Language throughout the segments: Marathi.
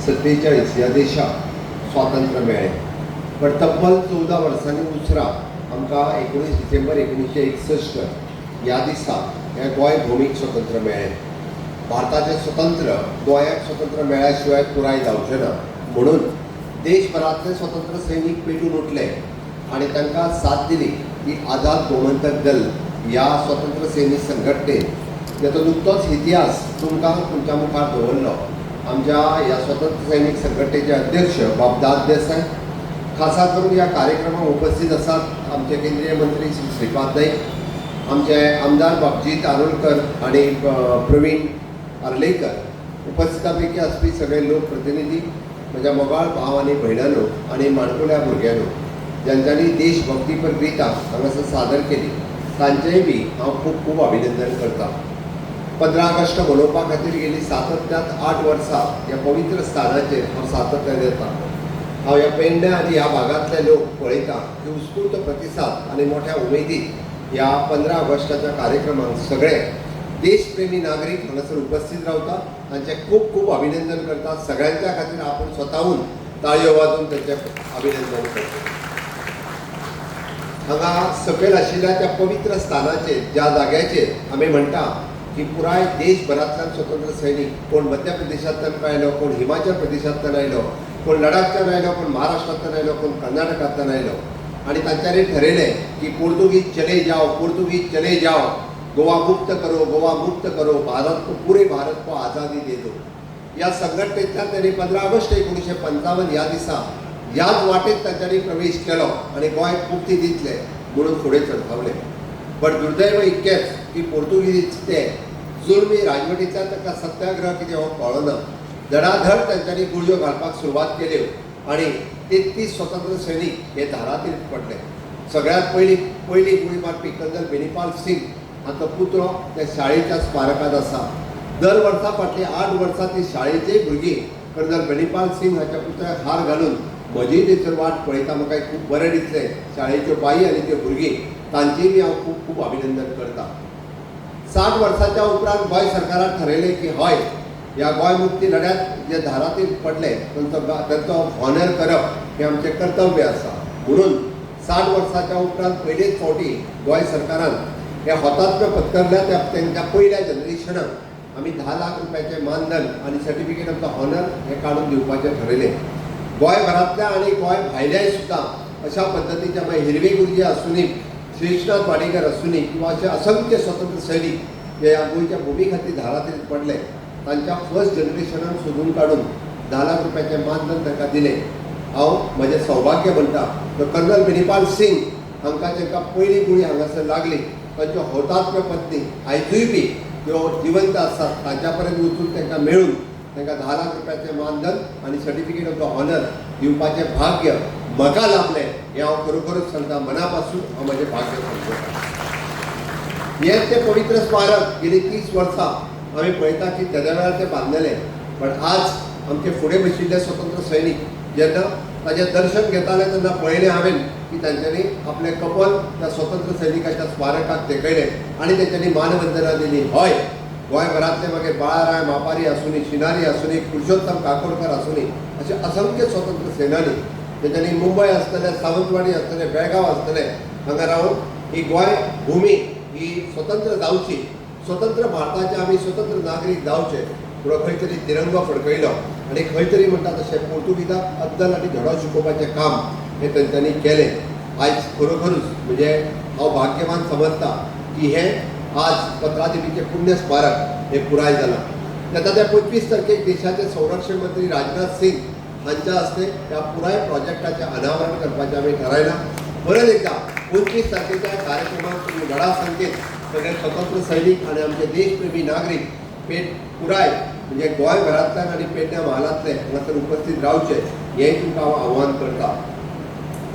47 ह्या देशाक स्वातंत्र्य मेळ्ळें. पण तब्बल 14 वर्सांनी उसरा आमकां 19 डिसेंबर 1961 ह्या दिसा हें गोंय भौमीक स्वतंत्र मेळ्ळें. भारताचें स्वतंत्र गोंयाक स्वतंत्र मेळ्ळ्या शिवाय पुराय जावचें ना. म्हणून देशभरांतले स्वतंत्र सैनीक पेटून उठले आनी तांकां साथ दिली की आझाद गोमंतक दल ह्या स्वतंत्र सैनीक संघटनेन, जाचो नुकतोच इतिहास तुमकां तुमच्या मुखार दवरलो. आमच्या ह्या स्वतंत्र सैनीक संघटनेचे अध्यक्ष बाबदाद देसाय, खासा करून ह्या कार्यक्रमाक उपस्थित आसात आमचे केंद्रीय मंत्री श्री श्रीपाद नाईक, आमचे आमदार बाबजीत आरोलकर आणि प्रवीण आर्लेकर, उपस्थितां पैकी आसपी सगळे लोक प्रतिनिधी, म्हज्या मोगाळ भाव आनी भयणांनो आनी माणकुल्या भुरग्यांनो, ज्यांच्यांनी देशभक्तीपर गितां हांगासर सादर केली, तांचेंय बी हांव खूब खूब अभिनंदन करतां. 15 ऑगस्ट मनोवपा खातीर गेली सातत्यांत 8 वर्सां ह्या पवित्र स्थानाचेर हांव सातत्यान येता. हांव ह्या पेडण्या आनी ह्या भागांतले लोक पळयता की उत्स्फूर्त प्रतिसाद आनी मोठ्या उमेदीन ह्या 15 ऑगस्टाच्या कार्यक्रमाक सगळे देशप्रेमी नागरीक हांगासर उपस्थित रावता. तांचे खूब खूब अभिनंदन करता. सगळ्यांच्या खातीर आपण स्वताहून ताळयो वाजोवन तांचें अभिनंदन करता. हांगा सकयल आशिल्ल्या त्या पवित्र स्थानाचेर, ज्या जाग्याचेर आमी म्हणटा की पुराय देशभरांतल्यान स्वतंत्र सैनीक, कोण मध्य प्रदेशांतल्यान आयलो, कोण हिमाचल प्रदेशांतल्यान आयलो, कोण लडाखच्यान आयलो, कोण महाराष्ट्रांतल्यान आयलो, कोण कर्नाटकांतल्यान आयलो, आनी तांच्यांनी ठरयलें की पोर्तुगीज चले जाओ, पोर्तुगीज चले जाओ, गोवा मुक्त करो, भारत को, पूरे भारत को आज़ादी दे दो. ह्या संघटनेंतल्यान त्यांनी 15 ऑगस्ट 1955 ह्या दिसा ह्याच वाटेत तांच्यांनी प्रवेश केलो आनी गोंयाक मुक्ती दितले म्हणून फुडें सरकावले. पण दुर्दैव इतकेंच की पोर्तुगीज ते जुलमी राजवटींतल्यान तांकां सत्याग्रह कितें हो कळना. धडाधड तांच्यांनी गुळयो घालपाक सुरवात केल्यो आनी 33 स्वतंत्र सैनीक हे धारातीर पडले. सगळ्यांत पयली गुळी मारपी कर्नल बेनीपाल सिंग हाचो पुतळो त्या शाळेच्या स्मारकांत आसा. दर वर्सा फाटलीं 8 वर्सां ती शाळेचीय भुरगीं कर्नल बेनीपाल सिंग हाच्या पुतळ्याक हार घालून म्हजी थंयसर वाट पळयता. म्हाका खूब बरें दिसलें. शाळेच्यो बाई आनी त्यो भुरगीं तांचेय बी हांव खूब खूब अभिनंदन करतां. 60 वर्सांच्या उपरांत गोंय सरकारान ठरयलें की हय, ह्या गोंय मुक्ती लढ्यात जे धारातीर पडले तांचो हॉनर करप हें आमचें कर्तव्य आसा. म्हणून 60 वर्सांच्या उपरांत पयलेच फावटी गोंय सरकारान हे हुतात्म्य पत्करल्या त्या पयल्या जनरेशनाक आमी 10 लाख रुपयाचें मानधन आनी सर्टिफिकेट ऑफ द हॉनर हें काडून दिवपाचें ठरयलें. गोंयभरांतल्या आनी गोंय भायल्याय सुद्दां अशा पद्दतीचे मागीर हिरवे गुरुजी आसूनी, श्रीनाथ वाडेकर आसूनी किंवा असे असंख्य स्वतंत्र सैनीक जे ह्या गोंयच्या भुमी खातीर धारातीर पडले, तांच्या फर्स्ट जनरेशनान सोदून काडून 10 लाख रुपयाचें मानधन तांकां दिलें. हांव म्हजें सौभाग्य म्हणटा कर्नल बेनीपाल सिंग हांकां जेंकां पयली गुळी हांगासर लागली, तांच्यो हौतात्म्य पत्नी आयजूय बी त्यो जिवंत आसात. तांच्या पर्यंत वचून तांकां मेळून तांकां 10 लाख रुपयाचें मानधन आनी सर्टिफिकेट ऑफ द हॉनर दिवपाचें भाग्य म्हाका लाभलें हें हांव खरोखरच सांगता. मना पासून हांव म्हजें भाग्य समजता. हें तें पवित्र स्मारक गेली 30 वर्सां आमी पळयता की तेद्या वेळार तें बांदलेलें. पण आज आमचे फुडें बशिल्ले स्वतंत्र सैनीक जेन्ना ताचें दर्शन घेताले तेन्ना पळयलें हांवें की तांच्यांनी आपलें कपल त्या स्वतंत्र सैनिकाच्या स्मारकाक तेकयलें आनी तांच्यांनी मानवंदना दिली. हय, गोंयभरांतले मागीर बाळाराय मापारी आसूनी, शिनारी आसूनी, पुरुषोत्तम काकोडकर आसूनी, असे असंख्य स्वतंत्र सेनानी तांच्यांनी मुंबय आसतले, सावंतवाडी आसतले, बेळगांव आसतले, हांगा रावन ही गोंय भुमी ही स्वतंत्र जावची, स्वतंत्र भारताचे आमी स्वतंत्र नागरीक जावचे म्हणून खंय तरी तिरंगो फडकयलो आनी खंय तरी म्हणटा तशें पोर्तुगीजाक अद्दल आनी धडो शिकोवपाचें काम हें तांच्यांनी केलें. आयज खरोखरूच म्हणजे हांव भाग्यवान समजता की हें आज 15 देवीचें पुण्य स्मारक हें पुराय जालां. तेन्ना त्या 25 तारखेक देशाचे संरक्षण मंत्री राजनाथ सिंग हांच्या हस्ते ह्या पुराय प्रोजेक्टाचें अनावरण करपाचें आमी थारायलां. परत एकदा 25 तारखेच्या कार्यक्रमाक तुमी व्हडा संख्येन सगळे स्वतंत्र सैनीक आनी आमचे देशप्रेमी नागरीक पुराय म्हणजे गोंयभरांतल्यान आनी पेडण्या म्हालांतले हांगासर उपस्थित रावचे हेंय तुमकां हांव आव्हान करतां.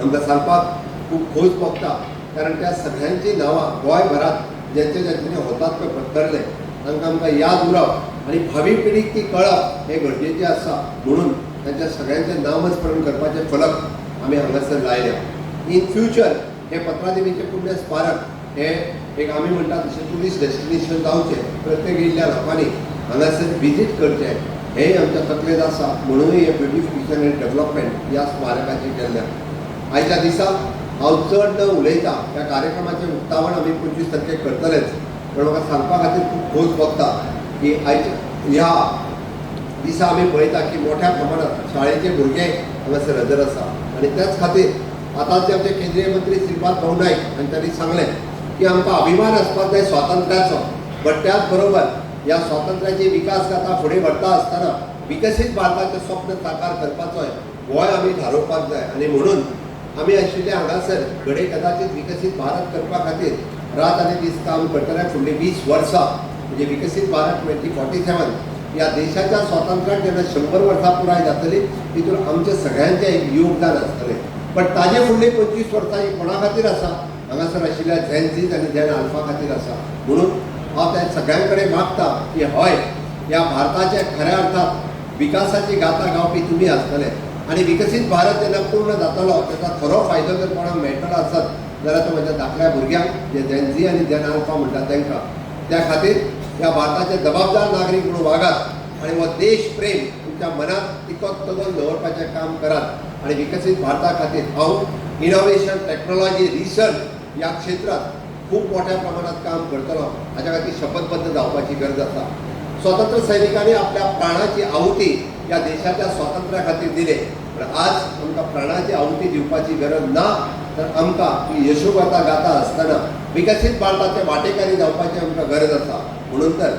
आमकां सांगपाक खूब खोस भोगता कारण त्या सगळ्यांची नांवां गोंयभरांत ज्यांच्यांनी हुतात्म्य पत्करले तांकां आमकां याद उरप आनी भावी पिढीक ती कळप हें गरजेचें आसा. म्हणून तांच्या सगळ्यांचें नामस्मरण करपाचे फलक आमी हांगासर लायल्या. इन फ्युचर हे 15 देवीचें पुण्य स्मारक हें एक आमी म्हणटा तशें टुरिस्ट डेस्टिनेशन जावचें. प्रत्येक येयल्ल्या लोकांनी हांगासर विजीट करचें हे आमच्या तकलेंत आसा. म्हणूनय हे ब्युटिफिकेशन एंड डेव्हलपमेंट ह्या स्मारकाचें केल्लें. आयच्या दिसा हांव चड न उलयता ह्या कार्यक्रमाचें उक्तावण आमी 25 तारखेक करतलेच. पण म्हाका सांगपा खातीर खूब खोस भोगता की आयच्या ह्या दिसा आमी पळयता की मोठ्या प्रमाणात शाळेचे भुरगे हांगासर हजर आसा. आनी त्याच खातीर आतांचे आमचे केंद्रीय मंत्री श्रीपाद भाऊ नायक हांणी त्यांनी सांगलें की आमकां अभिमान आसपाक जाय स्वातंत्र्याचो. बट त्याच बरोबर ह्या स्वातंत्र्याची विकास गाथा फुडें व्हरता आसतना विकसीत भारताचें स्वप्न साकार करपाचो गोंय आमी थारोवपाक जाय. आनी म्हणून आमी आशिल्ले हांगासर घडये कदाचित विकसीत भारत करपा खातीर रात आनी दीस काम करतले. फुडलीं 20 वर्सां म्हणजे विकसीत भारत 2047 ह्या देशाच्या स्वातंत्र्याक जेन्ना 100 वर्सां पुराय जातली तितून आमचे सगळ्यांचें एक योगदान आसतलें. पण ताजे फुडलीं 25 वर्सां ही कोणा खातीर आसा? हांगासर आशिल्ल्या झेन आनी झेन अल्फा खातीर आसा. म्हणून हांव त्या सगळ्यां कडेन मागता की हय, ह्या भारताच्या खऱ्या अर्थात विकासाची गाथा गावपी तुमी आसतले. आनी विकसीत भारत जेन्ना पूर्ण जातलो ताचा खरो फायदो जर कोणाक मेळटलो आसत जाल्यार तो म्हज्या धाकट्या भुरग्यांक जे झेन आनी झेन अल्फा म्हणटा तांकां. त्या खातीर ह्या भारताचे जबाबदार नागरीक म्हणून वागात आनी हो देश प्रेम तुमच्या मनात तिकोत तगोवन दवरपाचें काम करात. आनी विकसीत भारता खातीर हांव इनोव्हेशन, टेक्नॉलॉजी, रिसर्च ह्या क्षेत्रात खूब मोठ्या प्रमाणात काम करतलो. हाच्या खातीर शपथबद्ध जावपाची गरज आसा. स्वातंत्र्य सैनिकांनी आपल्या प्राणाची आहुती ह्या देशाच्या स्वातंत्र्या खातीर दिले. पण आज आमकां प्राणाची आहुती दिवपाची गरज ना. तर आमकां ही यशोगाथा गाथा आसतना विकसीत भारताचे वांटेकारी जावपाची आमकां गरज आसा. म्हणून तर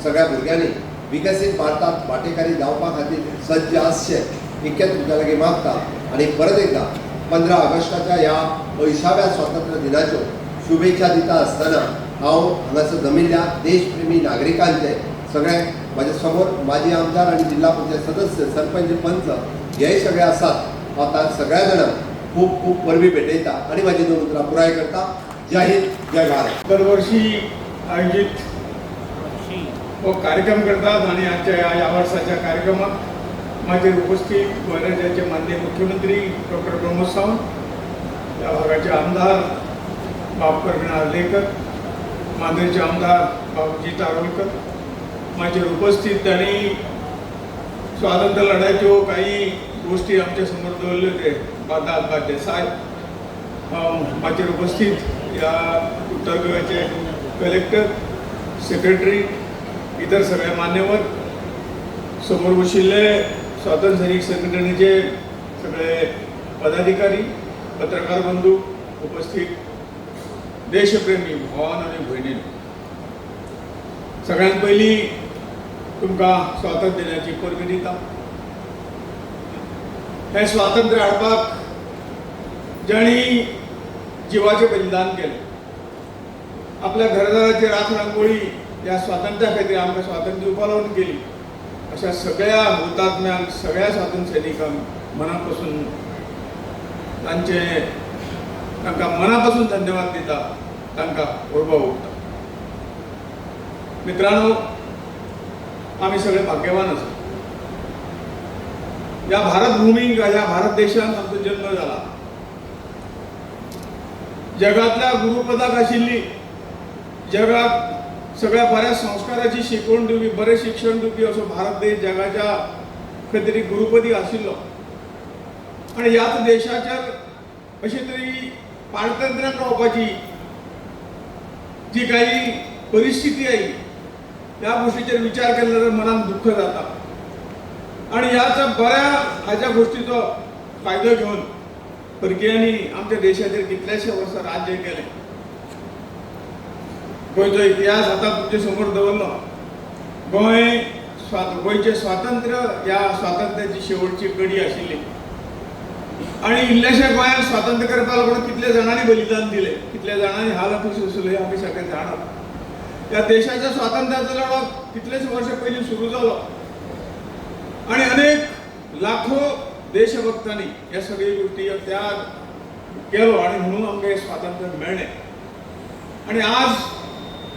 सगळ्या भुरग्यांनी विकसीत भारतात वांटेकारी जावपा खातीर सज्ज आसचें इतकेंच तुमच्या लागीं मागता. आनी परत एकदा 15 ऑगस्टाच्या ह्या 80व्या स्वातंत्र्य दिनाच्यो शुभेच्छा दिता आसतना हांव हांगासर जमिल्ल्या देशप्रेमी नागरिकांचे सगळे म्हाजे समोर माजी आमदार आनी जिल्हा परिषद सदस्य, सरपंच, पंच हेय सगळे आसात. हांव तांकां सगळ्या जाणांक खूब खूब परबी भेटयता आनी म्हाजी 2 उतरां पुराय करता. जय हिंद, जय भारत. दरवर्षी आयोजित हो कार्यक्रम करतात आणि आजच्या या वर्षाच्या कार्यक्रमात माझे उपस्थित गोंय राज्याचे माननीय मुख्यमंत्री डॉक्टर प्रमोद सावंत, या भागाचे आमदार बापकर नार्वेकर, मांद्रेचे आमदार बाबूजी तारोलकर, माझे उपस्थित आणि स्वातंत्र्य लढ्याच्यो काही गोष्टी आमच्या समोर दवरल्यो ते बादा देसाय, माझे उपस्थित या उत्तर गोव्याचे कलेक्टर, सेक्रेटरी, इतर सगळे मान्यवर, समोर बशिल्ले स्वातंत्र्य सैनिक संघटनेचे सगळे पदाधिकारी, पत्रकार बंधू, उपस्थित देशप्रेमी भावान आणि भयणीन, सगळ्यांत पयलीं तुमकां स्वातंत्र्य दिनाची परबी दिता. हे स्वातंत्र्य हाडपाक जाणी जिवाचें बलिदान केलें. आपल्या घरदाराची राख रांगोळी या स्वातंत्र्या खातीर आमकां स्वातंत्र्य दिवपा लागून केली. अशा सगळ्या हुतात्म्यांक, सगळ्या स्वातंत्र्य सैनिकांक मनापासून तांकां मनापासून धन्यवाद दिता, तांकां उर्बा ओंपता. मित्रांनो, आमी सगळे भाग्यवान आसा. या भारत भूमीक, ह्या भारत देशांत आमचो जन्म जाला. जगातल्या गुरुपदाक आशिल्ली, जगात सगळ्या बऱ्या संस्काराची शिकवण दिवपी, बरें शिक्षण दिवपी असो भारत देश जगाच्या खंय तरी गुरुपदी आशिल्लो. आनी ह्याच देशाचेर अशी तरी पारतंत्र्यान रावपाची जी काही परिस्थिती आयली, ह्या गोष्टीचेर विचार केलो जाल्यार मनान दुख्ख जाता. आनी ह्या गोष्टीचो फायदो घेवन परकियांनी आमच्या देशाचेर कितलेशे वर्सां राज्य केलें. गोंयचो इतिहास आतां तुमचे समोर दवरलो. गोंयचें स्वातंत्र्य ह्या स्वातंत्र्याची शेवटची कडी आशिल्ली. आनी इल्लेशे गोंयांक स्वातंत्र्य करपा लागून कितले जाणांनी बलिदान दिलें, कितल्या जाणांनी हाल अपयश सोंसले आमी सगळे जाणात. ह्या देशाच्या स्वातंत्र्याचो लढो कितलेच वर्ष पयलीं सुरू जालो आनी अनेक लाखो देशभक्तांनी ह्या सगळ्यो गोष्टी त्याग केलो आनी म्हणून आमकां हें स्वातंत्र्य मेळ्ळें. आनी आज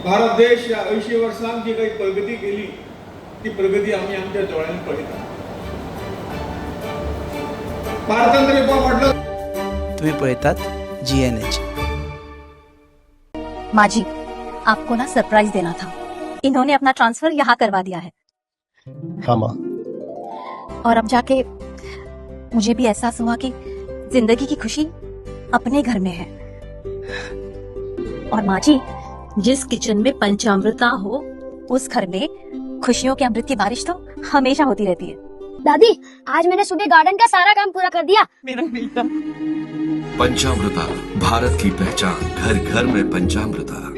भारत देश ह्या 80 वर्सांत जी काही प्रगती केली, ती प्रगती आमी आमच्या दोळ्यांनी पळयता. पारतंत्र्य म्हटलं. तुम्ही पळयतात GNH. माजी, आपको ना सरप्राइज देना था. इन्होंने अपना ट्रांसफर यहाँ करवा दिया है. हाँ माँ, और अब जाके मुझे भी एहसास हुआ कि जिंदगी की खुशी अपने घर में है। और माँ जी, जिस किचन में पंचामृता हो उस घर में खुशियों के अमृत की बारिश तो हमेशा होती रहती है। दादी, आज मैंने सुबह गार्डन का सारा काम पूरा कर दिया। मेरा बेटा। पंचामृता, भारत की पहचान, घर घर में पंचामृता।